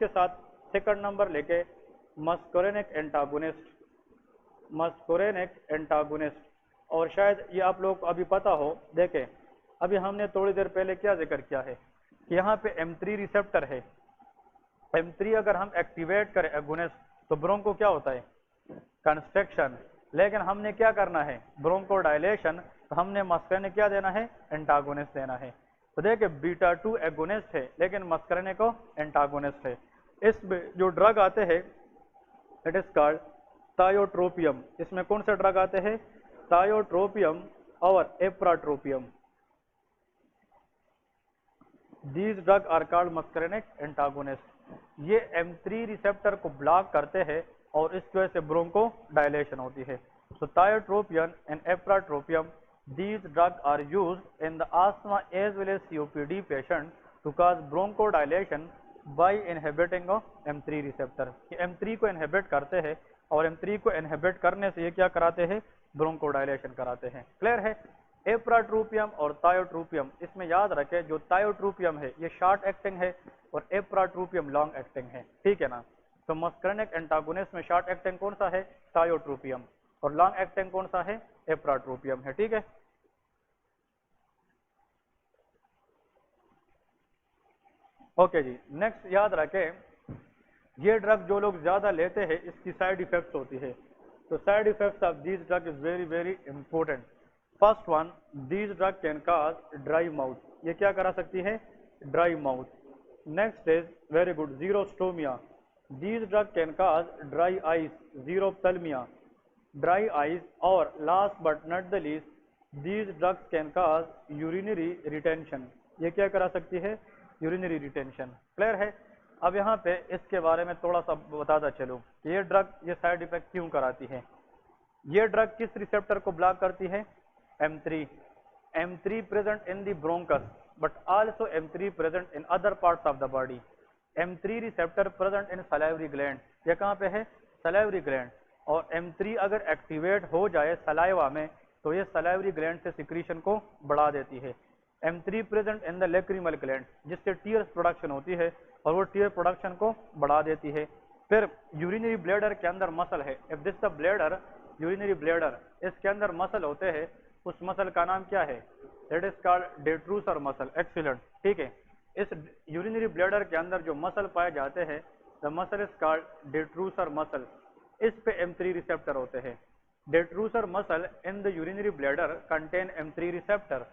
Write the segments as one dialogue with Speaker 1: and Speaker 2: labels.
Speaker 1: के साथ second number लेके मस्करेनिक एंटागोनिस्ट। और शायद ये आप लोग को अभी पता हो, देखें अभी हमने थोड़ी देर पहले क्या जिक्र किया है कि यहाँ पे M3 रिसेप्टर है। M3 अगर हम एक्टिवेट करें एगोनिस्ट तो ब्रोंको क्या होता है, कंस्ट्रक्शन। लेकिन हमने क्या करना है, ब्रोंको डायलेशन, तो हमने मस्करेनिक क्या देना है, एंटागोनिस्ट देना है। तो देखिए बीटा 2 एगोनिस्ट है लेकिन मस्करेनिक को एंटागोनिस्ट है। इस जो ड्रग आते हैं इट इज कॉल्ड थायोट्रोपियम। इसमें कौन से ड्रग आते हैं, थायोट्रोपियम और एप्राट्रोपियम। These drugs are called muscarinic antagonists. ये M3 रिसेप्टर को ब्लॉक करते हैं और इस वजह से ब्रोंको डायलेशन होती है। So tiotropium and epratropium, these drugs are used in the asthma as well as COPD patient to cause bronchodilation by inhibiting of M3 receptor. ये M3 को इनहिबिट करते हैं और M3 को इनहिबिट करने से ये क्या कराते हैं, ब्रोंकोडायलेशन कराते हैं। क्लियर है। एप्राट्रोपियम और थायोट्रोपियम, इसमें याद रखें जो थायोट्रोपियम है ये शॉर्ट एक्टिंग है और एप्राट्रोपियम लॉन्ग एक्टिंग है, ठीक है ना। तो मस्करेनिक एंटागोनिस्ट में शॉर्ट एक्टिंग कौन सा है, थायोट्रोपियम, और लॉन्ग एक्टिंग कौन सा है, एप्राट्रोपियम है, ठीक है। ओके जी, नेक्स्ट याद रखें ये ड्रग जो लोग ज्यादा लेते हैं इसकी साइड इफेक्ट्स होती है। तो side effects of this drug is very very important. First one, this drug can cause dry mouth, ये क्या करा सकती है, dry mouth. Next is very good, xerostomia, this drug can cause dry eyes, xerophthalmia, dry eyes. और last but not the least, this drugs can cause urinary retention, ये क्या करा सकती है, यूरिनरी रिटेंशन। क्लियर है। अब यहाँ पे इसके बारे में थोड़ा सा बताता चलूँ कि ये ड्रग ये साइड इफेक्ट क्यों कराती है। ये ड्रग किस रिसेप्टर को ब्लॉक करती है, M3 present in the bronchus but also M3 present in other parts of the body. M3 receptor present in salivary gland, ये कहाँ पे है, salivary gland। और M3 अगर एक्टिवेट हो जाए सलाइवा में तो ये salivary gland से सिक्रीशन को बढ़ा देती है। M3 present in the lacrimal gland, जिससे टीयर्स प्रोडक्शन होती है और वो टीयर प्रोडक्शन को बढ़ा देती है। फिर यूरिनरी ब्लैडर के अंदर मसल है, if this the bladder, urinary bladder, इसके अंदर मसल होते हैं, उस मसल का नाम क्या है, it is called detrusor muscle. Excellent, ठीक है। इस यूरिनरी ब्लैडर के अंदर जो मसल पाए जाते हैं the muscle is called detrusor muscle, इस पे M3 रिसेप्टर होते हैं। Detrusor muscle in the urinary bladder contain M3 receptor.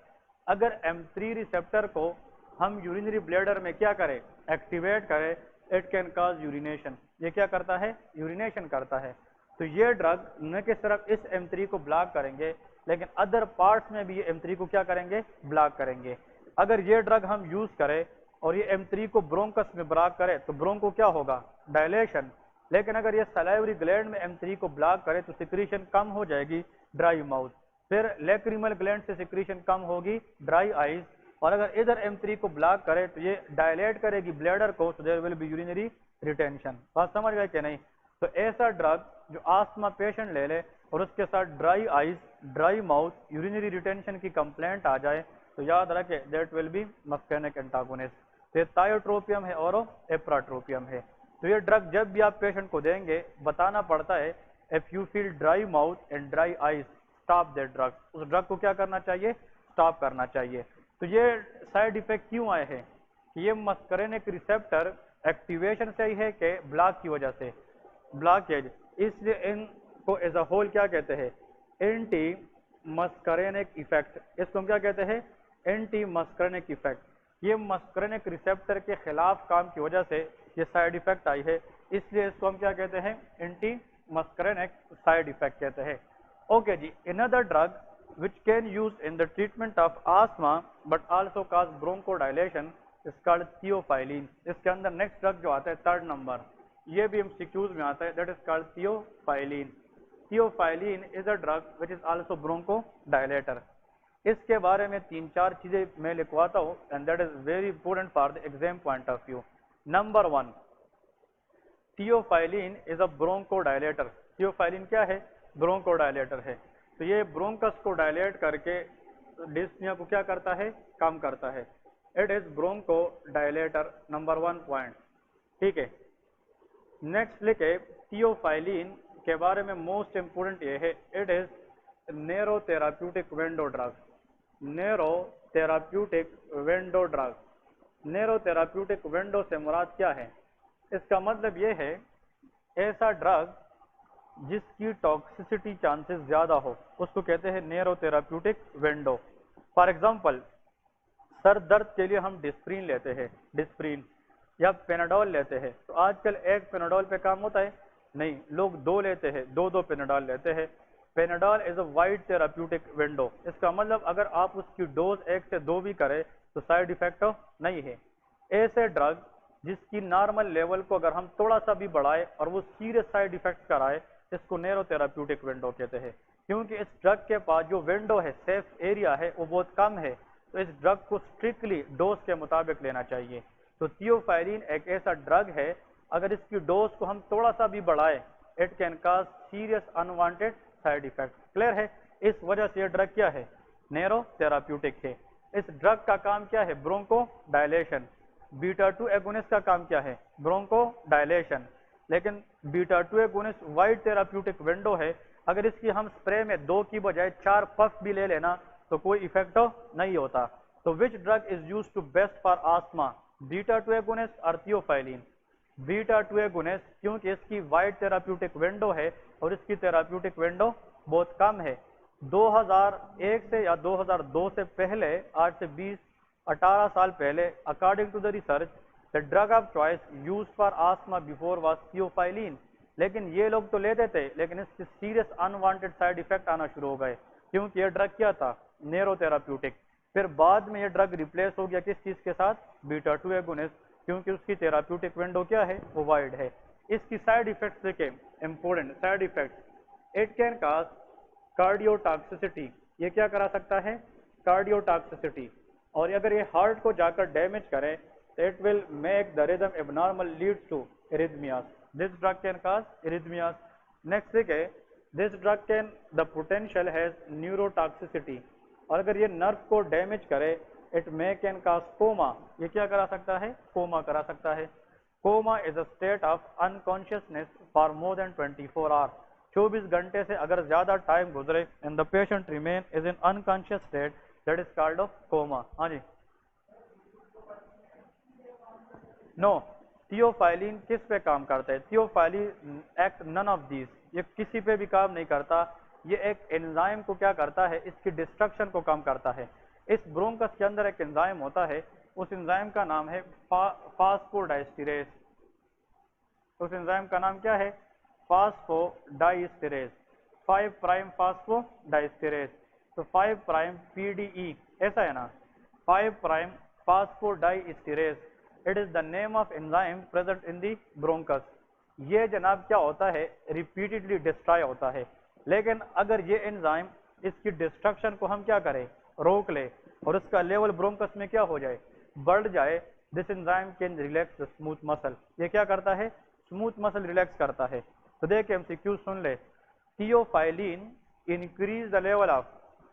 Speaker 1: अगर M3 रिसेप्टर को हम यूरिनरी ब्लैडर में क्या करें, एक्टिवेट करें, इट कैन कॉज यूरिनेशन, ये क्या करता है, यूरिनेशन करता है। तो ये ड्रग न कि सिर्फ इस M3 को ब्लॉक करेंगे लेकिन अदर पार्ट्स में भी ये M3 को क्या करेंगे, ब्लॉक करेंगे। अगर ये ड्रग हम यूज करें और ये M3 को ब्रोंकस में ब्लॉक करे तो ब्रोंको क्या होगा, डायलेशन। लेकिन अगर ये सलाइवरी ग्लैंड में M3 को ब्लॉक करे तो सिक्रीशन कम हो जाएगी, ड्राई माउथ। फिर लैक्रिमल ग्लैंड से सिक्रीशन कम होगी, ड्राई आईज। और अगर इधर M3 को ब्लॉक करे तो ये डायलेट करेगी ब्लैडर को, तो there will be urinary retention. बात समझ गए कि नहीं। तो ऐसा ड्रग जो आस्थमा पेशेंट ले ले और उसके साथ dry eyes, dry mouth, urinary retention की कंप्लेंट आ जाए तो याद रखे that will be muscarinic antagonist. तो थायोट्रोपियम है और एप्राट्रोपियम है। तो ये ड्रग जब भी आप पेशेंट को देंगे बताना पड़ता है if you feel dry mouth and dry eyes stop that drug, उस ड्रग को क्या करना चाहिए, स्टॉप करना चाहिए। तो ये साइड इफेक्ट क्यों आए हैं कि ये मस्करेनिक रिसेप्टर एक्टिवेशन से ही है कि ब्लॉक की वजह से, ब्लॉकेज, इसलिए इनको एज अ होल क्या कहते हैं, एंटी मस्करेनिक इफेक्ट। इसको हम क्या कहते हैं, एंटी मस्करेनिक इफेक्ट। ये मस्करेनिक रिसेप्टर के खिलाफ काम की वजह से ये साइड इफेक्ट आई है, इसलिए इसको हम क्या कहते हैं, एंटी मस्करेनिक साइड इफेक्ट कहते हैं। ओके जी, another drug which can use in the treatment of asthma but also cause bronchodilation is called theophylline। इसके अंदर नेक्स्ट ड्रग जो आता है थर्ड नंबर, ये भी MCQs में आता है, that is called theophylline। theophylline is a drug which is also bronchodilator। इसके बारे में 3-4 चीजें मैं लिखवाता हूँ and that is very important for the exam point of view। Number 1, theophylline is a bronchodilator। theophylline क्या है, ब्रोंकोडायलेटर है। तो ये ब्रोंकस को डायलेट करके डिस्निया को क्या करता है, कम करता है। It is bronchodilator, number 1 point. ठीक है। नेक्स्ट लिखे थियोफाइलिन के बारे में मोस्ट इंपोर्टेंट ये है, it is narrow therapeutic window drug. Narrow therapeutic window drug. Narrow therapeutic window से मुराद क्या है? इसका मतलब ये है ऐसा ड्रग जिसकी टॉक्सिसिटी चांसेस ज्यादा हो, उसको कहते हैं narrow therapeutic window. For example, sir दर्द के लिए हम डिस्प्रिन लेते हैं, डिस्प्रिन या पेनाडोल लेते हैं, तो आजकल एक पेनाडोल पे काम होता है? नहीं, लोग दो लेते हैं, दो दो पेनाडोल लेते हैं। Panadol is a wide therapeutic window. इसका मतलब अगर आप उसकी डोज 1 से 2 भी करें तो साइड इफेक्ट नहीं है। ऐसे ड्रग जिसकी नॉर्मल लेवल को अगर हम थोड़ा सा भी बढ़ाए और वो सीरियस साइड इफेक्ट कराए, इसको नैरो थेराप्यूटिक विंडो कहते हैं। क्योंकि इस ड्रग के पास जो विंडो है, सेफ एरिया है, वो बहुत कम है, तो इस ड्रग को स्ट्रिक्टली डोज के मुताबिक लेना चाहिए। तो थियोफाइलिन एक ऐसा ड्रग है, अगर इसकी डोज को हम थोड़ा सा भी बढ़ाए, it can cause serious unwanted side effect. Clear है? इस वजह से ये ड्रग क्या है? नैरो थेराप्यूटिक है। इस ड्रग का काम क्या है? Bronco dilation. बीटा 2 एगोनिस्ट का काम क्या है? Bronchodilation. लेकिन beta 2 agonist wide therapeutic window है, अगर इसकी हम स्प्रे में 2 की बजाय 4 पफ भी ले लेना तो कोई इफेक्ट नहीं होता। तो which drug is used to best for asthma? Beta 2 agonist और थियोफाइलिन? बीटा 2 एगोनिस्ट, क्योंकि इसकी वाइड थेराप्यूटिक विंडो है और इसकी थेराप्यूटिक विंडो बहुत कम है। 2001 से या 2002 से पहले, आज से 18 साल पहले, according to the research, the drug of choice used for asthma before was theophylline. लेकिन ये लोग तो लेते थे, लेकिन इससे सीरियस अनवांटेड साइड इफेक्ट आना शुरू हो गए, क्योंकि ये ड्रग क्या था? Narrow therapeutic. फिर बाद में ये ड्रग रिप्लेस हो गया किस चीज के साथ? बीटा 2 एगोनिस्ट, क्योंकि उसकी थेराप्यूटिक विंडो क्या है? वो वाइड है। इसकी साइड इफेक्ट्स देखें, important side effects. It can cause cardiotoxicity. ये क्या करा सकता है? कार्डियोटॉक्सिसिटी। और अगर ये हार्ट को जाकर डैमेज करे, it will make the rhythm abnormal, leads to arrhythmias. This drug can cause arrhythmias. Next है, this drug can the potential has neurotoxicity. और अगर ये नर्व को डैमेज करे, it may can cause coma. ये क्या करा सकता है? कोमा करा सकता है। Coma is a state of unconsciousness for more than 24 hours. 24 घंटे से अगर ज्यादा टाइम गुजरे and the patient remain is in unconscious state, that is called of coma. हाँ जी। नो, थियोफाइलिन किस पे काम करता है? Theophylline act none of these. ये किसी पे भी काम नहीं करता। ये एक एंजाइम को क्या करता है? इसकी डिस्ट्रक्शन को कम करता है। इस ब्रोंकस के अंदर एक एंजाइम होता है, उस एंजाइम का नाम है फास्फोडाइस्टेरेस। उस एंजाइम का नाम क्या है? फास्फोडाइस्टेरेस। 5 prime phosphodiesterase. तो 5 प्राइम पीडीई, ऐसा है ना? 5 prime phosphodiesterase, it is the name of enzyme present in the bronchus. ये जनाब क्या होता है? रिपीटेडली डिस्ट्रॉय होता है। लेकिन अगर ये एंजाइम इसकी डिस्ट्रक्शन को हम क्या करें? रोक ले, और उसका लेवल ब्रोंकस में क्या हो जाए? बढ़ जाए, this enzyme can relax the smooth muscle. ये क्या करता है? स्मूथ मसल रिलैक्स करता है। तो देख एमसीक्यू सुन ले। Theophylline increase the level of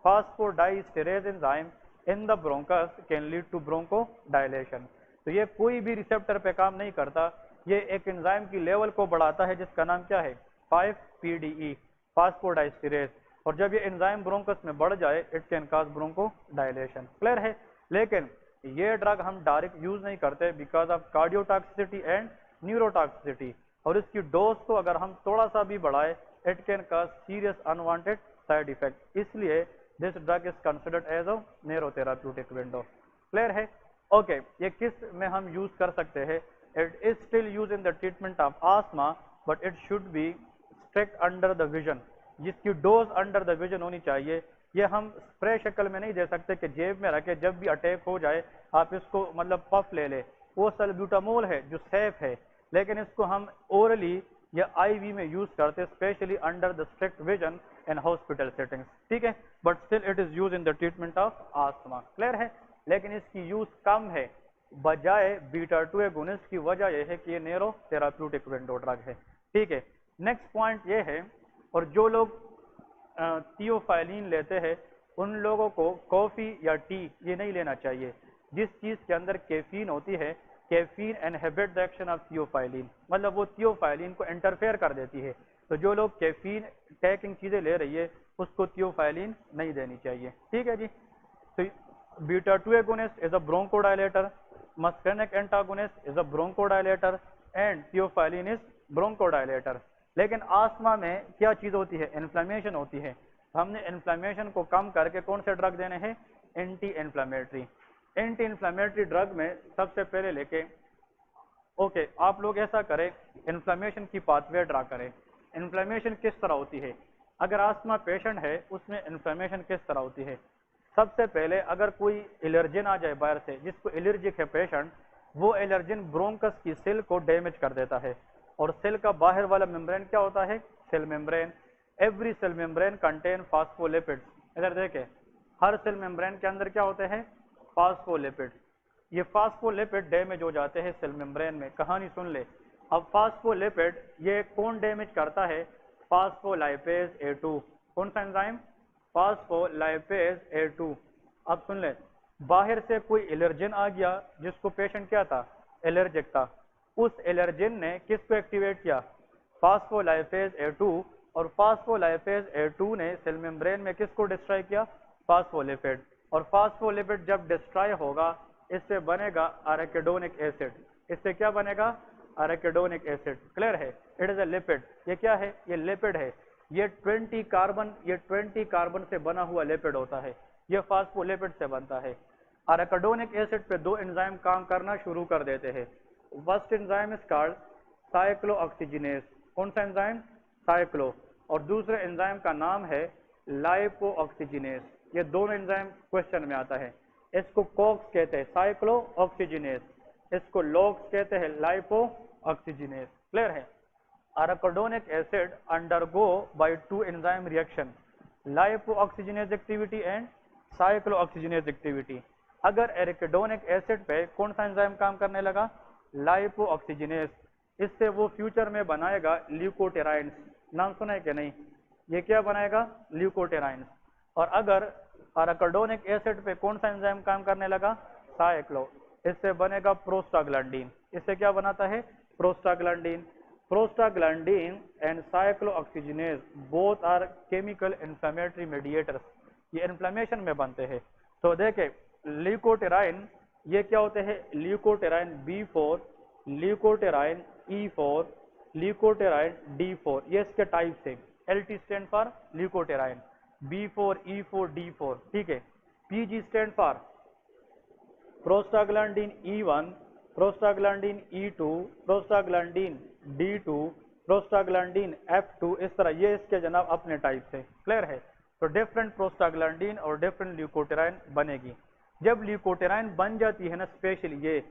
Speaker 1: phosphodiesterase enzyme in the bronchus can lead to bronchodilation. तो ये कोई भी रिसेप्टर पे काम नहीं करता, ये एक एंजाइम की लेवल को बढ़ाता है जिसका नाम क्या है? 5-PDE, फास्फोडाइस्टेरेस। और जब ये एंजाइम ब्रोंकस में बढ़ जाए, it can cause bronchodilation. Clear है? लेकिन ये ड्रग हम डायरेक्ट यूज नहीं करते because of cardiotoxicity and neurotoxicity. और इसकी डोज को अगर हम थोड़ा सा भी बढ़ाए, it can cause serious unwanted side effect. इसलिए this drug is considered as a narrow therapeutic window. Clear है? ओके, ये किस में हम यूज कर सकते हैं? It is still use in the treatment of asthma, but it should be strict under the vision. जिसकी डोज अंडर द विजन होनी चाहिए। ये हम स्प्रे शक्ल में नहीं दे सकते कि जेब में रखे जब भी अटैक हो जाए आप इसको मतलब पफ ले ले। वो सल्ब्यूटामोल है जो सेफ है, लेकिन इसको हम ओरली या आईवी में यूज करते, specially under the strict vision in hospital settings. ठीक है, but still it is use in the treatment of asthma. Clear है? लेकिन इसकी यूज कम है बजाय बीटा 2 एगोनिस्ट की। वजह यह है कि ये नैरो थेराप्यूटिक विंडो ड्रग है। ठीक है, नेक्स्ट पॉइंट ये है, और जो लोग थियोफाइलिन लेते हैं उन लोगों को कॉफी या टी ये नहीं लेना चाहिए। जिस चीज के अंदर कैफीन होती है caffeine inhibit the action of theophylline, मतलब वो थियोफाइलिन को इंटरफेयर कर देती है। तो जो लोग कैफीन टैकिंग चीज़ें ले रही है उसको थियोफाइलिन नहीं देनी चाहिए, ठीक है जी। तो beta 2 agonist is a bronchodilator, muscarinic antagonist is a bronchodilator and theophylline is bronchodilator. लेकिन आस्थमा में क्या चीज़ होती है, इन्फ्लेमेशन होती है। हमने इन्फ्लेमेशन को कम करके कौन से ड्रग देने हैं, anti inflammatory. Anti inflammatory drug में सबसे पहले लेके ओके आप लोग ऐसा करें, इन्फ्लेमेशन की पाथवे ड्रा करें। इन्फ्लेमेशन किस तरह होती है, अगर आस्थमा पेशेंट है उसमें इन्फ्लेमेशन किस तरह होती है। सबसे पहले अगर कोई एलर्जन आ जाए बाहर से, जिसको एलर्जिक है पेशेंट, वो एलर्जन ब्रोंकस की सेल को डैमेज कर देता है। और सेल का बाहर वाला मेम्ब्रेन क्या होता है, cell membrane. Every cell membrane contain phospholipids. इधर देखें, हर सेल मेम्ब्रेन के अंदर क्या होते हैं, फास्फोलिपिड। ये फास्फोलिपिड डैमेज हो जाते हैं सेल मेम्ब्रेन में। कहानी सुन ले, अब फास्फोलिपिड ये कौन डैमेज करता है, फास्फोलाइपेज A2। कौन सा एंजाइम, फास्फोलाइपेज A2। अब सुन ले, बाहर से कोई एलर्जन आ गया जिसको पेशेंट क्या था, एलर्जिक था, उस एलर्जन ने किसको एक्टिवेट किया, फास्फोलाइपेज A2। और फास्फोलाइपेज A2 ने सेल मेम्ब्रेन में किसको डिस्ट्रॉय किया, फास्फोलिपिड। और फास्फोलिपिड जब डिस्ट्रॉय होगा इससे बनेगा अरेकिडोनिक एसिड। इससे क्या बनेगा, अरेकिडोनिक एसिड। क्लियर है, इट इज ए लिपिड। ये क्या है, ये लिपिड है। ये 20 कार्बन से बना हुआ लिपिड होता है, ये फास्फोलिपिड से बनता है। अरेकिडोनिक एसिड पे दो एंजाइम काम करना शुरू कर देते हैं। First enzyme is called cyclooxygenase. कौन सा एंजाइम, साइक्लो। और दूसरे एंजाइम का नाम है लाइपोऑक्सीजिनेज। ये दोनों एंजाइम क्वेश्चन में आता है। इसको कॉक्स कहते हैं, साइक्लो ऑक्सीजिनेज। इसको लॉक्स कहते हैं, लाइपो ऑक्सीजिनेज। क्लियर है। Arachidonic acid undergo by two enzyme reaction, lipoxygenase activity and cyclooxygenase activity. अगर एरेकिडोनिक एसिड पे कौन सा एंजाइम काम करने लगा, लाइपो ऑक्सीजिनेज, इससे वो फ्यूचर में बनाएगा ल्यूकोटेराइन्स। नाम सुना है कि नहीं, ये क्या बनाएगा, ल्यूकोटेराइन्स। और अगर अरेकिडोनिक एसिड पे कौन सा एंजाइम काम करने लगा, साइक्लो, इससे बनेगा प्रोस्टाग्लैंडीन। इससे क्या बनाता है, prostaglandin. Prostaglandin and cyclooxygenase both are chemical inflammatory mediators. ये इन्फ्लेमेशन में बनते हैं। तो देखे ल्यूकोटेराइन ये क्या होते हैं, ल्यूकोटेराइन B4, ल्यूकोटेराइन E4, ल्यूकोटेराइन D4, ये इसके टाइप्स है। LT stand for ल्यूकोटेराइन, B4 E4 D4, ठीक है। PG stand for prostaglandin E1, prostaglandin E2, prostaglandin D2, prostaglandin F2। इस तरह ये इसके जनाब अपने टाइप से। क्लियर है। तो डिफरेंट प्रोस्टाग्लैंडीन और डिफरेंट ल्यूकोटेराइन बनेगी। जब ल्यूकोटेराइन बन जाती है ना, स्पेशली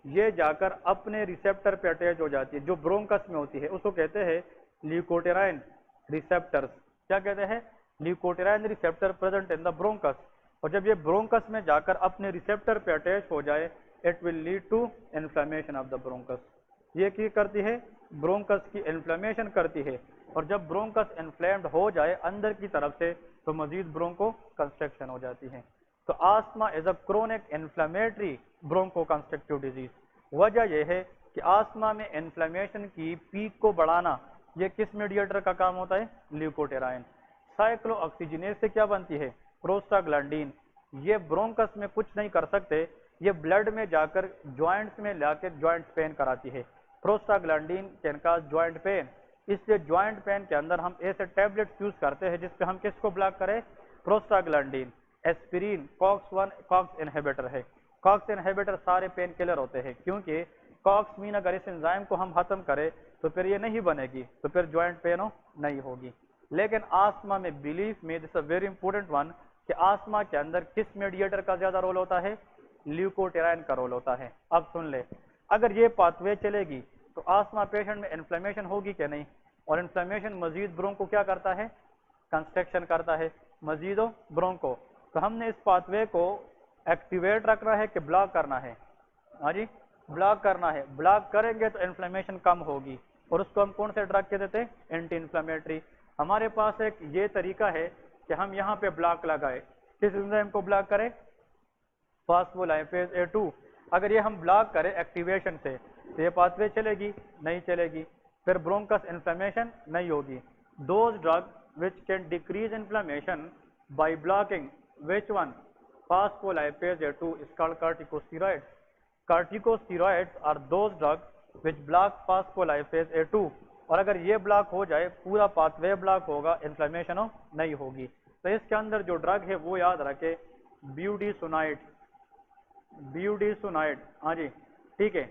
Speaker 1: ये जाकर अपने रिसेप्टर पे अटैच हो जाती है, जो ब्रोंकस में होती है, उसको कहते हैं ल्यूकोटेराइन रिसेप्टर्स। क्या कहते हैं, leukotriene receptor present in the bronchus. और जब ये ब्रोंकस में जाकर अपने रिसेप्टर पे अटैच हो जाए, it will lead to inflammation of the bronchus. ये क्या करती है, ब्रोंकस की इन्फ्लेमेशन करती है। और जब ब्रोंकस इन्फ्लेम्ड हो जाए अंदर की तरफ से, तो मजीद ब्रोंको कंस्ट्रक्शन हो जाती है। तो asthma is a chronic inflammatory bronchoconstrictive disease. वजह यह है कि आस्थमा में इन्फ्लेमेशन की पीक को बढ़ाना ये किस मीडिएटर का काम होता है, ल्यूकोटेराइन। साइक्लोऑक्सीजिनेज से क्या बनती है, प्रोस्टाग्लैंडीन। ये ब्रोंकस में कुछ नहीं कर सकते, ये ब्लड में जाकर ज्वाइंट्स में लाकर ज्वाइंट पेन कराती है। Prostaglandin can cause joint pain, इसलिए ज्वाइंट पेन के अंदर हम ऐसे टैबलेट्स यूज करते हैं जिसपे हम किसको ब्लॉक करें, प्रोस्टाग्लैंडीन। एस्पिरिन कॉक्स इनहिबिटर है। कॉक्स इनहिबिटर सारे पेन किलर होते हैं, क्योंकि कॉक्स मीन अगर इस एंजाइम को हम खत्म करें तो फिर ये नहीं बनेगी, तो फिर ज्वाइंट पेन नहीं होगी। लेकिन आस्थमा में बिलीफ में this a very important one कि आस्थमा के अंदर किस मीडिएटर का ज्यादा रोल होता है, ल्यूकोटेराइन का रोल होता है। अब सुन ले, अगर ये पाथवे चलेगी तो आस्थमा पेशेंट में इन्फ्लेमेशन होगी कि नहीं, और इन्फ्लेमेशन मजीद ब्रोंको क्या करता है, कंस्ट्रक्शन करता है, मजीद ब्रोंको। तो हमने इस पाथवे को एक्टिवेट रखना है कि ब्लॉक करना है, हाँ जी ब्लॉक करना है। ब्लॉक करेंगे तो इन्फ्लेमेशन कम होगी, और उसको हम कौन से ड्रग के देते हैं, एंटी इन्फ्लेमेटरी। हमारे पास एक ये तरीका है कि हम यहाँ पे ब्लॉक लगाए, किस एंजाइम को ब्लॉक करें, फास्फोलाइपेज A2। اگر یہ ہم بلاک کریں ایکٹیویشن سے تو یہ پاتھ وے چلے گی نہیں چلے گی, پھر برونکس انفلیمیشن نہیں ہوگی. Those drug which can decrease inflammation by blocking which one phospholipase A2 is called corticosteroids. Corticosteroids are those drugs which block phospholipase A2, اور اگر یہ بلاک ہو جائے پورا پاتھ وے بلاک ہوگا, انفلیمیشن نہیں ہوگی. تو اس کے اندر جو ڈرگ ہے وہ یاد رکھے بیوڈیسونائڈ. بیوڈیسونائڈ ہاں جی ٹھیک ہے.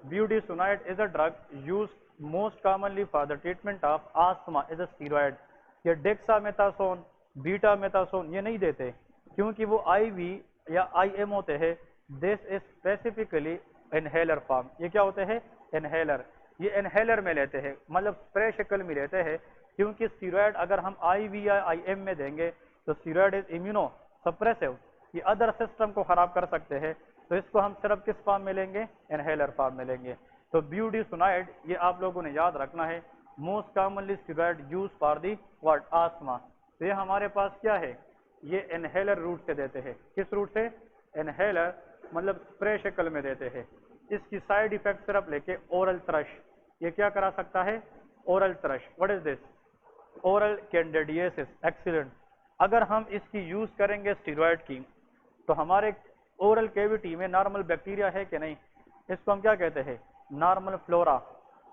Speaker 1: Budesonide is a drug used most commonly for the treatment of asthma is a steroid. یہ ڈیکسا میتھاسون بیٹا میتھاسون یہ نہیں دیتے کیونکہ وہ آئی وی یا آئی ایم ہوتے ہیں. دس از اسپیسیفکلی انہیلر فارم. یہ کیا ہوتے ہیں؟ انہیلر. یہ انہیلر میں لیتے ہیں, مطلب اسپرے شکل میں لیتے ہیں, کیونکہ اسٹیرائڈ اگر ہم آئی وی یا آئی ایم میں دیں گے تو اسٹیرائڈ از امیونو سپریسو, یہ ادر سسٹم کو خراب کر سکتے ہیں. تو اس کو ہم صرف کس فارم میں لیں گے؟ انہیلر فارم میں لیں گے. تو بیوڈیسونائڈ یہ آپ لوگوں نے یاد رکھنا ہے, most commonly steroid use for the what asthma. تو یہ ہمارے پاس کیا ہے؟ یہ انہیلر روٹ سے دیتے ہیں. کس روٹ سے؟ انہیلر, مطلب اسپرے شکل میں دیتے ہیں. اس کی سائڈ افیکٹ صرف لے کے اورل تھرش. یہ کیا کرا سکتا ہے؟ Oral thrush. What is this? Oral candidiasis. Excellent. اگر ہم اس کی یوز کریں گے اسٹیرائڈ کی تو ہمارے اورل کیویٹی میں نارمل بیکٹیریا ہے کہ نہیں؟ اس کو ہم کیا کہتے ہیں؟ Normal flora.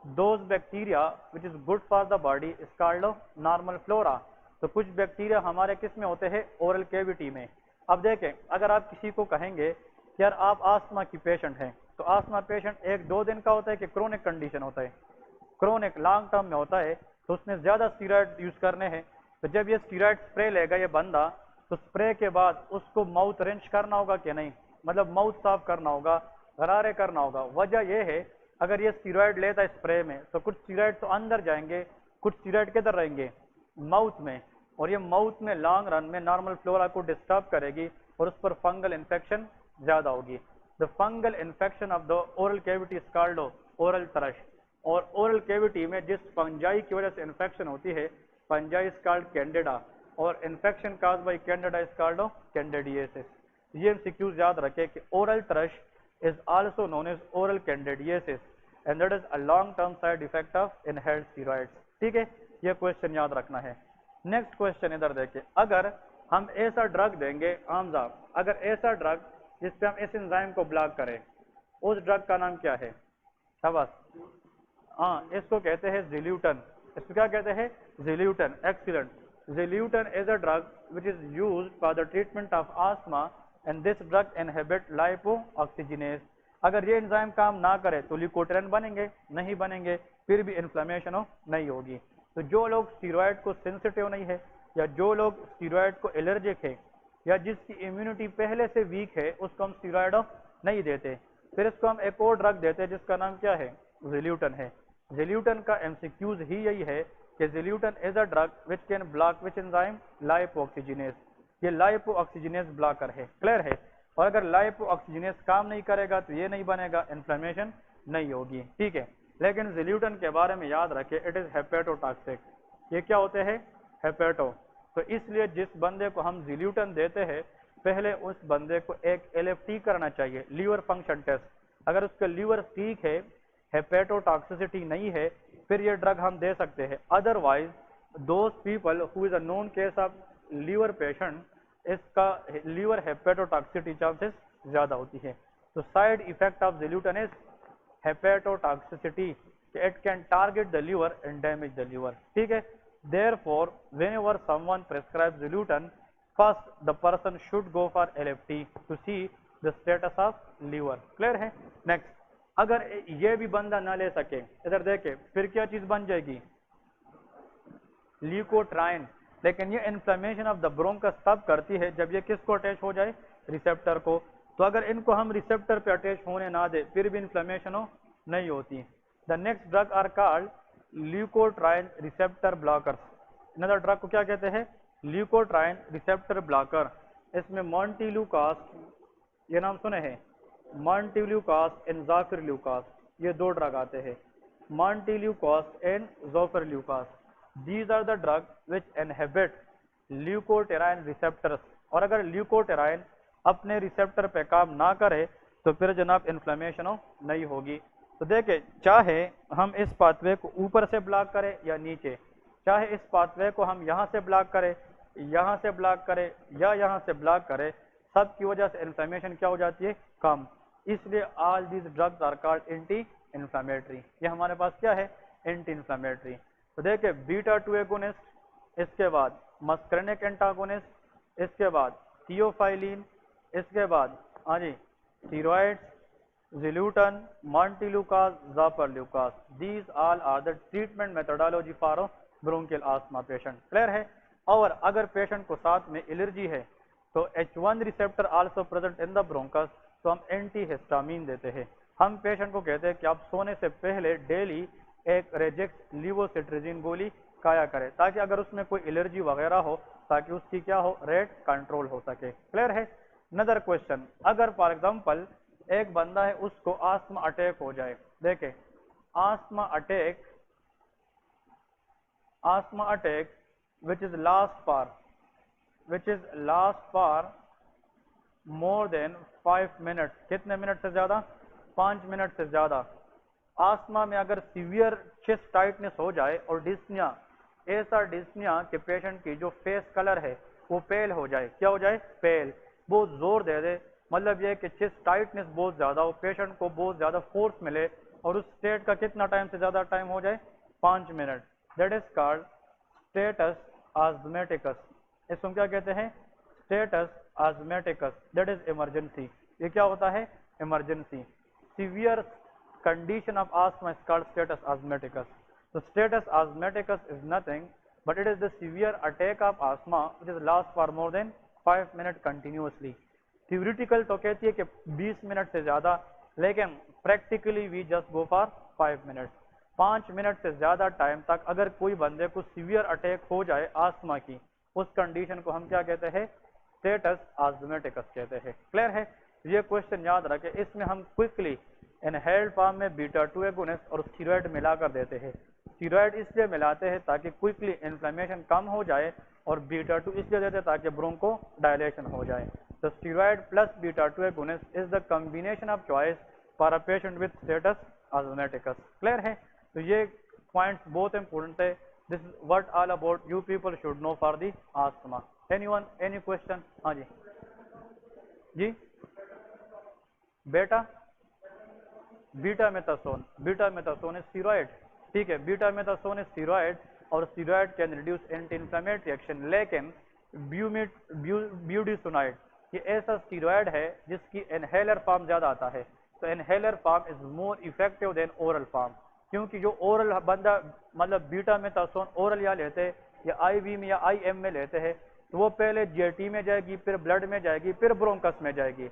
Speaker 1: Those bacteria which is good for the body is called normal flora. تو کچھ بیکٹیریا ہمارے کس میں ہوتے ہیں؟ اورل کیویٹی میں. اب دیکھیں اگر آپ کسی کو کہیں گے کہ یار آپ آسما کی پیشنٹ ہیں, تو آسما پیشنٹ 1-2 دن کا ہوتا ہے کہ کرونک کنڈیشن ہوتا ہے؟ کرونک لانگ ٹرم میں ہوتا ہے, تو اس نے زیادہ اسٹیرائڈ یوز کرنے ہیں. تو جب یہ اسٹیرائڈ اسپرے لے گا یہ بندہ, تو اسپرے کے بعد اس کو ماؤتھ رنچ کرنا ہوگا کہ نہیں؟ مطلب ماؤتھ صاف کرنا ہوگا, غرارے کرنا ہوگا. وجہ یہ ہے اگر یہ اسٹیرائڈ لیتا ہے اسپرے میں تو کچھ اسٹیرائڈ تو اندر جائیں گے, کچھ اسٹیرائڈ کدھر رہیں گے؟ ماؤتھ میں. اور یہ ماؤتھ میں لانگ رن میں نارمل فلورا کو ڈسٹرب کرے گی اور اس پر فنگل انفیکشن زیادہ ہوگی. The fungal infection of the oral cavity is called oral thrush. اور اورل کیویٹی میں جس فنجائی کی وجہ سے انفیکشن ہوتی ہے, فنجائی از کالڈ کینڈیڈا, اور infection cause by candida is called candidiasis. یہ MCQs یاد رکھے کہ oral thrush is also known as oral candidiasis and that is a long term side effect of inhaled steroids. ٹھیک ہے, یہ question یاد رکھنا ہے. نیکسٹ کوشچن ادھر دیکھیں, اگر ہم ایسا ڈرگ دیں گے حمزہ, اگر ایسا ڈرگ جس پہ ہم اس انزائم کو بلاک کریں, اس ڈرگ کا نام کیا ہے؟ شاباش, ہاں اس کو کہتے ہیں زیلیوٹن. اس کو کیا کہتے ہیں؟ زیلیوٹن. Excellent. زیلیوٹن is a drug which is used for the treatment of asthma and this drug inhibit lipoxygenase. اگر یہ انزائم کام نہ کرے تو لیکوٹرین بنیں گے نہیں بنیں گے, پھر بھی انفلیمیشن نہیں ہوگی. تو جو لوگ اسٹیرائڈ کو سینسٹیو نہیں ہے, یا جو لوگ اسٹیرائڈ کو الرجک ہے, یا جس کی امیونٹی پہلے سے ویک ہے, اس کو ہم اسٹیرائڈ نہیں دیتے. پھر اس کو ہم ایک اور ڈرگ دیتے ہیں جس کا نام کیا ہے؟ زیلیوٹن ہے. زیلیوٹن کا MCQs ہی یہی ہے کہ zileuton is a drug which can block which enzyme? Lipoxygenase. یہ لائپو آکسیجنیز بلاکر ہے. کلیئر ہے. اور اگر لائپو آکسیجنیز کام نہیں کرے گا تو یہ نہیں بنے گا, انفلیمیشن نہیں ہوگی. ٹھیک ہے, لیکن زیلیوٹن کے بارے میں یاد رکھے اٹ از ہیپیٹوٹاکسک. یہ کیا ہوتے ہیں؟ ہیپیٹو. تو اس لیے جس بندے کو ہم زیلیوٹن دیتے ہیں پہلے اس بندے کو ایک LFT کرنا چاہیے, لیور فنکشن ٹیسٹ. اگر اس کا لیور ٹھیک ہے, ہیپیٹوٹاکسیسٹی نہیں ہے, پھر یہ ڈرگ ہم دے سکتے ہیں. Otherwise those people who is a known case of liver patient, اس کا لیور ہیپیٹوٹاکسیٹی چانسز زیادہ ہوتی ہے. تو side effect of zileuton is hepatotoxicity. It can target the liver and damage the liver. ٹھیک ہے. Therefore, whenever someone prescribes Xeluton, first the person should go for LFT to see the status of liver. Clear ہے. Next, اگر یہ بھی بندہ نہ لے سکے, ادھر دیکھیں پھر کیا چیز بن جائے گی؟ لیوکوٹرائن. لیکن یہ انفلیمیشن آف دا برونکس تب کرتی ہے جب یہ کس کو اٹیچ ہو جائے؟ ریسیپٹر کو. تو اگر ان کو ہم ریسیپٹر پہ اٹیچ ہونے نہ دے پھر بھی انفلیمیشن نہیں ہوتی. The next drug are called leukotriene receptor blockers. Another drug کو کیا کہتے ہیں؟ لیوکوٹرائن ریسیپٹر بلاکر. اس میں مونٹیلیوکاسٹ, یہ نام سنے ہیں, مونٹیلیوکاسٹ اینڈ زافرلیوکاسٹ, یہ دو ڈرگ آتے ہیں, مونٹیلیوکاسٹ and زافرلیوکاسٹ. These are the drugs which inhibit leukotriene receptors. اور اگر لیوکوٹرائن اپنے ریسیپٹر پہ کام نہ کرے تو پھر جناب انفلیمیشن نہیں ہوگی. تو دیکھیں چاہے ہم اس پاتھ وے کو اوپر سے بلاک کریں یا نیچے، چاہے اس پاتھ وے کو ہم یہاں سے بلاک کریں، یہاں سے بلاک کریں یا یہاں سے بلاک کریں، سب کی وجہ سے انفلیمیشن کیا ہو جاتی ہے؟ کم. اس لیے all these drugs are called anti inflammatory. یہ ہمارے پاس کیا ہے؟ Anti inflammatory. تو دیکھیں بیٹا 2 ایگونسٹ، اس کے بعد مسکرینک اینٹاگونسٹ، اس کے بعد تھیوفائلین، اس کے بعد ہاں جی steroids, zileuton, montelukast, zafirlukast. These all are the treatment methodology for bronchial asthma patient. Clear ہے؟ اور اگر پیشنٹ کو ساتھ میں الرجی ہے تو H1 receptor also present in the Bronx, تو ہم اینٹی ہسٹامین دیتے ہیں. ہم پیشنٹ کو کہتے ہیں کہ آپ سونے سے پہلے ڈیلی ایک ریجیکس لیووسٹریزین گولی کھایا کرے، تاکہ اگر اس میں کوئی الرجی وغیرہ ہو تاکہ اس کی کیا ہو؟ ریٹ کنٹرول ہو سکے. کلیئر ہے؟ ندر کوشچن، اگر فار ایگزامپل ایک بندہ ہے اس کو آسما اٹیک ہو جائے، دیکھیں asthma attack which is last for more than 5 minutes. کتنے منٹ سے زیادہ؟ 5 منٹ سے زیادہ. آسما میں اگر سیویئر چیسٹ ٹائٹنس ہو جائے اور ڈسنیا، ایسا ڈسنیا کہ پیشنٹ کی جو فیس کلر ہے وہ پیل ہو جائے، کیا ہو جائے؟ پیل. بہت زور دے دے، مطلب یہ کہ چیسٹ ٹائٹنس بہت زیادہ ہو، پیشنٹ کو بہت زیادہ فورس ملے اور اس اسٹیٹ کا کتنا ٹائم سے زیادہ ٹائم ہو جائے؟ 5 minute. That is called status asthmaticus. اس کو کیا کہتے ہیں؟ Status asthmaticus. That is emergency. یہ کیا ہوتا ہے؟ Emergency. Severe condition of asthma is called status asthmaticus. So status asthmaticus is nothing but it is the severe attack of asthma which is lasts for more than 5 minutes continuously. Theoretical تو کہتی ہے کہ 20 minute سے زیادہ، لیکن practically we just go for 5 minutes. 5 minute سے زیادہ time تک اگر کوئی بندے کو سیویئر اٹیک ہو جائے آسما کی، اس کنڈیشن کو ہم کیا کہتے ہیں؟ اسٹیٹس آزمیٹکس کہتے ہیں. کلیئر ہے؟ یہ کوشچن یاد رکھیں. اس میں ہم کوئکلی انہیلڈ فارم میں بیٹا 2 ایگونسٹ اور اسٹیرائڈ ملا کر دیتے ہیں. اسٹیرائڈ اس لیے ملاتے ہیں تاکہ کوئکلی انفلیمیشن کم ہو جائے، اور بیٹا 2 اس لیے دیتے ہیں تاکہ برونکو ڈائلیشن ہو جائے. تو steroid plus beta 2 agonist is the combination of choice for a patient with status asthmaticus. Clear ہے؟ تو یہ پوائنٹس بہت امپورٹنٹ ہے. This is what all about you people should know for the asthma. Anyone any question? ہاں جی جی بیٹا میتھاسون. بیٹا میتھاسون ہے steroid. ٹھیک ہے، بیٹا میتھاسون ہے اسٹیرائڈ، اور steroid can reduce anti inflammatory action. لیکن بیوڈیسونائڈ یہ ایسا اسٹیرائڈ ہے جس کی انہیلر فارم زیادہ آتا ہے. تو انہیلر فارم از مور افیکٹو دین اورل فارم، کیونکہ جو اورل بندہ مطلب بیٹا میتھاسون اورل یا لیتے یا آئی وی میں یا آئی ایم میں لیتے ہیں تو وہ پہلے جی آئی ٹی میں جائے گی، پھر بلڈ میں جائے گی، پھر برونکس میں جائے گی.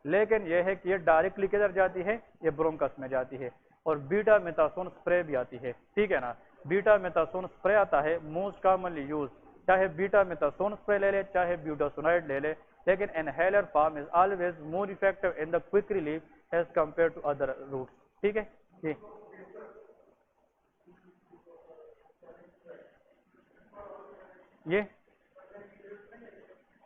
Speaker 1: لیکن یہ ہے کہ یہ ڈائریکٹلی کدھر جاتی ہے؟ یہ برونکس میں جاتی ہے. اور بیٹا میتھاسون اسپرے بھی آتی ہے. ٹھیک ہے نا؟ بیٹا میتھاسون اسپرے آتا ہے موسٹ کامنلی یوز، چاہے بیٹا میتھاسون اسپرے لے لے چاہے بیوڈاسونائڈ لے لے، لیکن inhaler form is always more effective in the quick relief as compare to other routes. ٹھیک ہے جی. یہ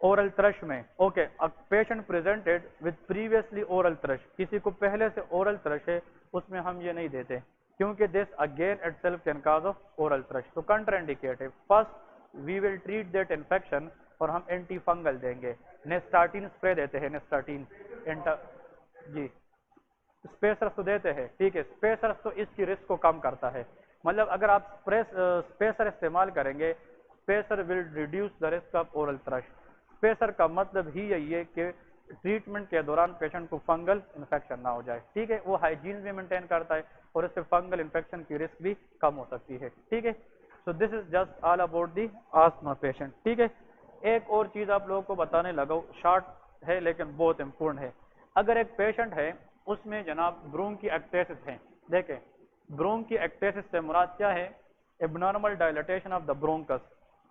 Speaker 1: اورل تھرش میں okay, patient presented with previously oral thrush, کسی کو پہلے سے اورل تھرش ہے، اس میں ہم یہ نہیں دیتے کیونکہ this again it self can cause of oral thrush. تو کنٹر انڈیکیٹ ہے. First we will treat that infection اور ہم اینٹی فنگل دیں گے. نیسٹاٹین اسپرے دیتے ہیں، نیسٹاٹین جی. اسپیسرس تو دیتے ہیں، ٹھیک ہے. اسپیسرس تو اس کی رسک کو کم کرتا ہے، مطلب اگر آپ اسپیسر استعمال کریں گے، spacer will reduce the risk of oral thrush. Spacer کا مطلب ہی یہی ہے کہ ٹریٹمنٹ کے دوران پیشنٹ کو فنگل انفیکشن نہ ہو جائے. ٹھیک ہے، وہ ہائیجین بھی مینٹین کرتا ہے اور اس سے فنگل انفیکشن کی رسک بھی کم ہو سکتی ہے. ٹھیک ہے. So this is just all about the asthma patient. ٹھیک ہے. ایک اور چیز آپ لوگوں کو بتانے لگا، شارٹ ہے لیکن بہت امپورٹنٹ ہے. اگر ایک پیشنٹ ہے اس میں جناب برونکی ایکٹیسس ہے، دیکھیں برونکی ایکٹیسس سے مراد کیا ہے؟ Abnormal dilatation of the bronchus.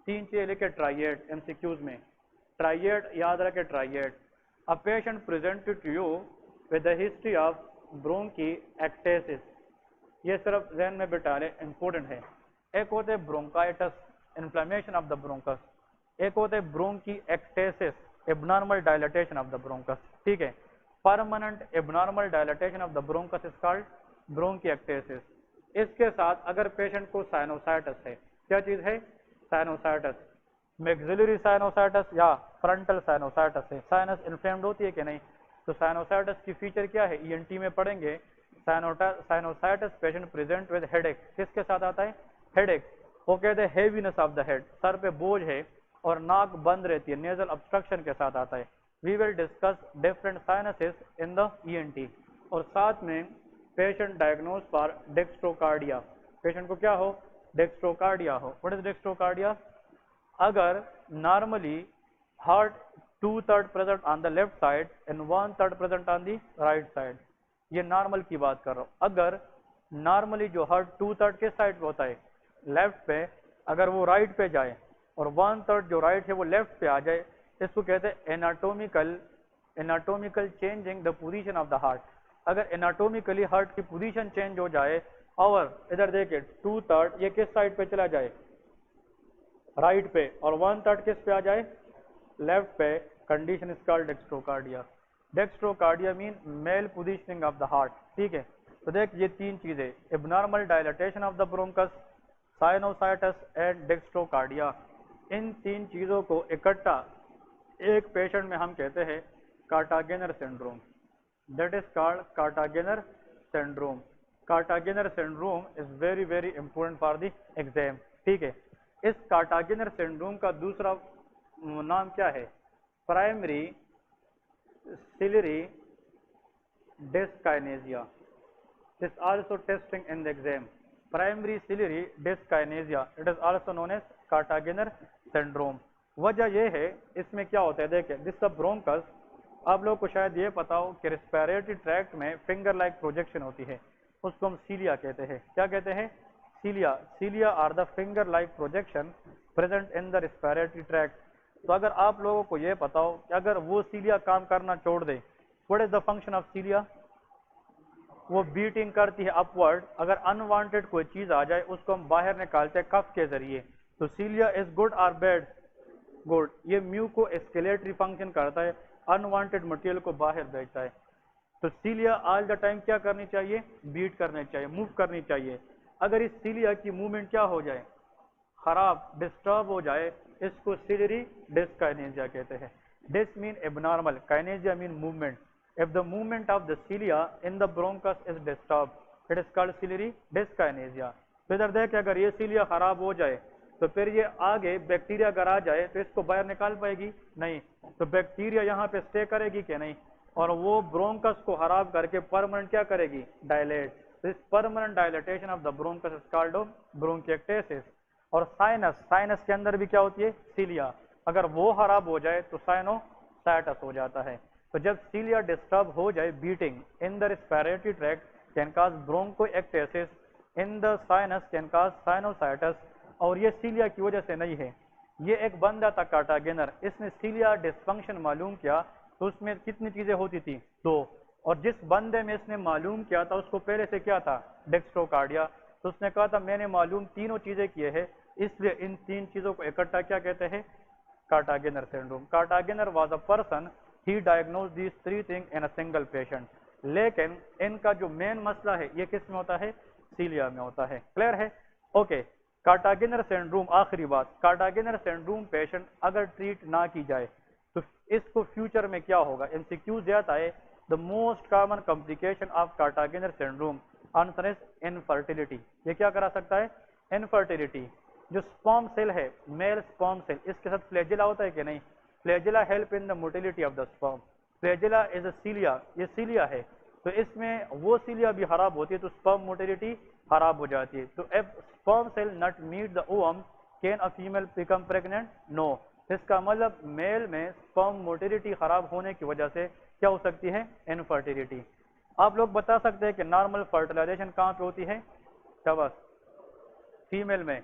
Speaker 1: 3 چیز لکھے ٹرائیڈ ایم سی کیوز میں. ٹرائیڈ یاد رکھے triad. A patient presented to you with a history of bronchiectasis. یہ صرف ذہن میں بٹا لیں، امپورٹنٹ ہے. ایک ہوتے bronchitis inflammation of the Bronx, ایک ہوتے برونکی ایکٹیسس abnormal dilatation of the Bronx. ٹھیک ہے. Permanent abnormal dilatation of the bronchus is called bronchiectasis. इसके साथ अगर पेशेंट को साइनोसाइटिस है, क्या चीज है, साइनोसाइटिस, मैक्सिलरी साइनोसाइटिस या फ्रंटल साइनोसाइटिस है, साइनस इन्फ्लेम्ड होती है कि नहीं, तो साइनोसाइटिस की फीचर क्या है, ईएनटी में पढ़ेंगे, sinusitis patient present with headache, किसके साथ आता है, हेडेक, वो कहते हैं heaviness of the head, sir पे बोझ है और नाक बंद रहती है, नेजल ऑब्स्ट्रक्शन के साथ आता है। We will discuss different sinuses in the ENT, और साथ में patient diagnose for dextrocardia, patient को क्या हो, डेक्स्ट्रोकार्डिया हो। व्हाट इज डेक्स्ट्रोकार्डिया, अगर normally heart 2/3 present on the left side and 1/3 present on the right side, ये नॉर्मल की बात कर रहा हूँ। अगर नॉर्मली जो हार्ट 2/3 किस साइड पे होता है, लेफ्ट पे, अगर वो राइट पे जाए और 1/3 जो राइट है वो लेफ्ट पे आ जाए, इसको कहते हैं anatomical changing the position of the heart. अगर एनाटोमिकली हार्ट की पोजीशन चेंज हो जाए और इधर देखिए 2/3 ये किस साइड पे चला जाए, राइट पे, और 1/3 किस पे आ जाए, लेफ्ट पे, condition is called dextrocardia. Dextrocardia mean mal positioning of the heart, ठीक है। तो देख ये तीन चीजें, abnormal dilatation of the bronchus, sinusitis and dextrocardia, इन तीन चीजों को इकट्ठा एक पेशेंट में हम कहते हैं Kartagener syndrome, that is called Kartagener syndrome. Kartagener syndrome is very very important for the exam, ठीक है। इस कार्टागेनर सिंड्रोम का दूसरा नाम क्या है, primary ciliary dyskinesia, is also testing in the exam, primary ciliary dyskinesia, it is also known as Kartagener syndrome. वजह यह है, इसमें क्या होता है, देखिए दिस ब्रोंकस, आप लोग को शायद ये पता हो कि रेस्पिरेटरी ट्रैक्ट में फिंगर लाइक प्रोजेक्शन होती है, उसको हम सीलिया कहते हैं, क्या कहते हैं, cilia. Cilia are the finger like projection present in the respiratory tract. तो अगर आप लोगों को ये पता हो कि अगर वो सीलिया काम करना छोड़ दे, what is the function of cilia, वो बीटिंग करती है अपवर्ड, अगर अनवांटेड कोई चीज आ जाए उसको हम बाहर निकालते हैं कफ के जरिए। तो सीलिया इज गुड और बैड, गुड, ये म्यूको एस्केलेटरी फंक्शन करता है, अनवांटेड मटेरियल को बाहर भेजता है। तो सीलिया ऑल द टाइम क्या करनी चाहिए, बीट करनी चाहिए, मूव करनी चाहिए। अगर इस सीलिया की मूवमेंट क्या हो जाए, खराब, डिस्टर्ब हो जाए, इसको सिलियरी डिस्काइनेजिया कहते हैं। Dys mean abnormal, kinesia mean movement. If the movement of the cilia in the bronchus is disturbed, it is called ciliary dyskinesia. तो इधर देख, अगर ये सीलिया खराब हो जाए तो फिर ये आगे बैक्टीरिया अगर आ जाए तो इसको बाहर निकाल पाएगी नहीं, तो बैक्टीरिया यहाँ पे स्टे करेगी कि नहीं, और वो ब्रोंकस को खराब करके परमानेंट क्या करेगी, dilate. This permanent dilatation of the bronchus is called bronchiectasis. और साइनस, साइनस के अंदर भी क्या होती है, सीलिया, अगर वो खराब हो जाए तो साइनोसाइटिस हो जाता है। तो जब सीलिया डिस्टर्ब हो जाए, beating in the respiratory tract can cause bronchiectasis, in the sinus can cause sinusitis. और ये सीलिया की वजह से नहीं है, ये एक बंदा था कार्टागेनर, इसने सीलिया डिस्फंक्शन मालूम किया, तो उसमें कितनी चीजें होती थी, दो, और जिस बंदे में इसने मालूम किया था उसको पहले से क्या था, डेक्स्ट्रोकार्डिया, तो उसने कहा था मैंने मालूम तीनों चीजें किए हैं, इसलिए इन तीन चीजों को इकट्ठा क्या कहते हैं, Kartagener syndrome. Kartagener was a person, he diagnosed these three things in a single patient, लेकिन इनका जो मेन मसला है ये किस में होता है, सीलिया में होता है। क्लियर है, ओके। कार्टागेनर सिंड्रोम, आखिरी बात, कार्टागेनर सिंड्रोम पेशेंट अगर ट्रीट ना की जाए तो इसको फ्यूचर में क्या होगा, एमसीक्यू ज्यादा है। The most common complication of Kartagener syndrome, answer is infertility. ये क्या करा सकता है, इनफर्टिलिटी। जो स्पर्म सेल है, मेल स्पर्म सेल, इसके साथ फ्लैजेला होता है कि नहीं, flagella help in the motility of the sperm, flagella is a cilia, ये सीलिया है, तो इसमें वो सीलिया भी खराब होती है तो स्पर्म मोटिलिटी खराब हो जाती है। तो if sperm cell not meet the ovum can a female become pregnant, no. इसका मतलब मेल में स्पर्म मोटिलिटी खराब होने की वजह से क्या हो सकती है, इनफर्टिलिटी। आप लोग बता सकते हैं कि नॉर्मल फर्टिलाइजेशन कहाँ पे होती है, बस फीमेल में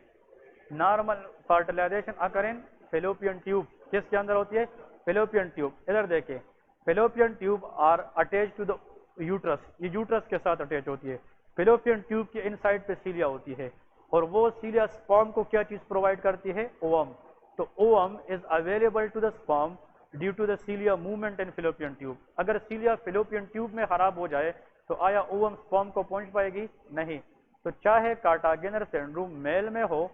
Speaker 1: normal fertilisation occur in fallopian tube, किसके अंदर होती है, फेलोपियन ट्यूब। इधर देखिए, fallopian tube are attach to the uterus, ये यूट्रस के साथ अटैच होती है। फेलोपियन ट्यूब के इनसाइड पे सीलिया होती है, और वो सीलिया स्पर्म को क्या चीज प्रोवाइड करती है, ओवम। तो ovum is available to the sperm due to the cilia movement in fallopian tube. اگر سیلیا فیلوپین ٹیوب میں خراب ہو جائے تو آیا اووم سپرم کو پہنچ پائے گی؟ نہیں. تو چاہے کارٹاگینر سنڈروم میل میں ہو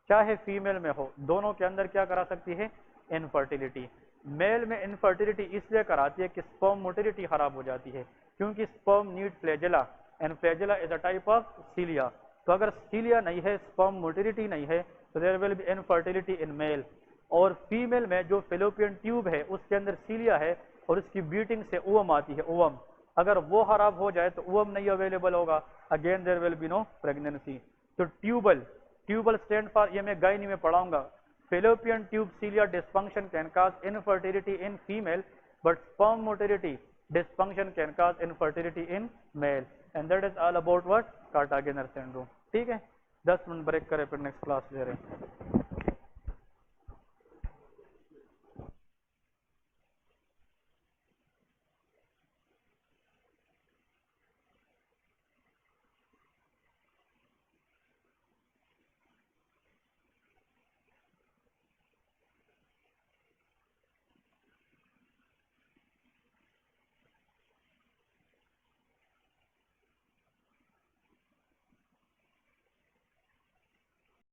Speaker 1: چاہے فیمیل میں ہو، دونوں کے اندر کیا کرا سکتی ہے؟ انفرٹیلٹی. میل میں انفرٹیلٹی اس لیے کراتی ہے کہ سپرم موٹیلٹی خراب ہو جاتی ہے، کیونکہ sperm need flagella and flagella is a type of cilia. تو اگر سیلیا نہیں ہے، سپرم موٹیلٹی نہیں ہے، تو دیر ول بی انفرٹیلٹی ان میل. اور فیمیل میں جو فیلوپین ٹیوب ہے اس کے اندر سیلیا ہے اور اس کی بیٹنگ سے اوم آتی ہے، اوم. اگر وہ خراب ہو جائے تو اوم نہیں اویلیبل ہوگا، again there will be no pregnancy. تو ٹیوبل اسٹینڈ فار، یہ میں گائنی میں پڑھاؤں گا. Fallopian tube cilia dysfunction can cause infertility in female but sperm motility dysfunction can cause infertility in male. And that is all about what? Kartagener syndrome. ٹھیک ہے، 10 minute break کرے پھر next class لے رہے ہیں.